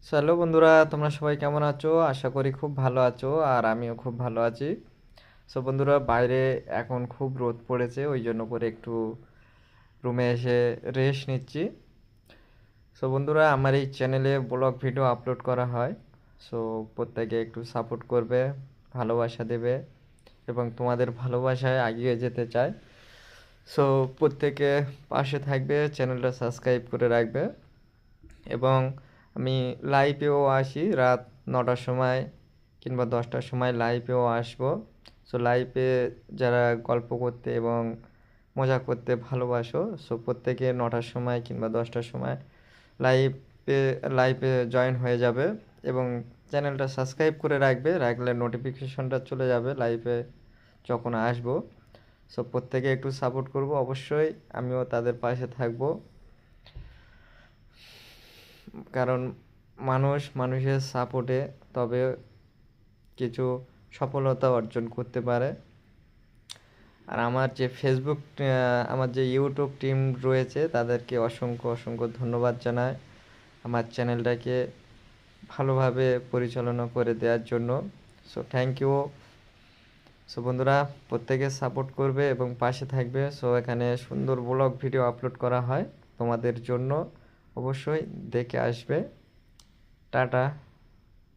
Hello বন্ধুরা, তোমরা সবাই কেমন আছো? আশা করি খুব ভালো আছো, আর আমিও খুব ভালো আছি। সো বন্ধুরা, বাইরে এখন খুব রোদ পড়েছে, ওই জন্য করে একটু রুমে এসে রেস্ট নিচ্ছি। সো বন্ধুরা, আমার এই চ্যানেলে ব্লগ ভিডিও আপলোড করা হয়। সো প্রত্যেকে একটু সাপোর্ট করবে, ভালোবাসা দেবে, এবং তোমাদের ভালোবাসায় এগিয়ে যেতে চাই। সো প্রত্যেকে পাশে থাকবে, চ্যানেলটা সাবস্ক্রাইব করে রাখবে। এবং আমি লাইভেও আসি রাত 9টার সময় কিংবা 10টার সময় লাইভেও আসবো। সো লাইভে যারা গল্প করতে এবং মজা করতে ভালোবাসো, সো প্রত্যেকে 9টার সময় কিংবা 10টার সময় লাইভে লাইভে জয়েন হয়ে যাবে এবং চ্যানেলটা সাবস্ক্রাইব করে রাখলে নোটিফিকেশনটা চলে যাবে লাইভে যখন আসবো। সো প্রত্যেকে একটু সাপোর্ট করব, অবশ্যই আমিও তাদের পাশে থাকবো। কারণ মানুষের সাপোর্টে তবে কিছু সফলতা অর্জন করতে পারে। আর আমার যে আমার যে ইউটিউব টিম রয়েছে তাদেরকে অসংখ্য অসংখ্য ধন্যবাদ জানাই আমার চ্যানেলটাকে ভালোভাবে পরিচালনা করে দেওয়ার জন্য। So thank you. সো বন্ধুরা, প্রত্যেকে সাপোর্ট করবে এবং পাশে থাকবে। সো এখানে সুন্দর ব্লগ ভিডিও আপলোড করা হয় তোমাদের জন্য, অবশ্যই দেখে আসবে। টাটা।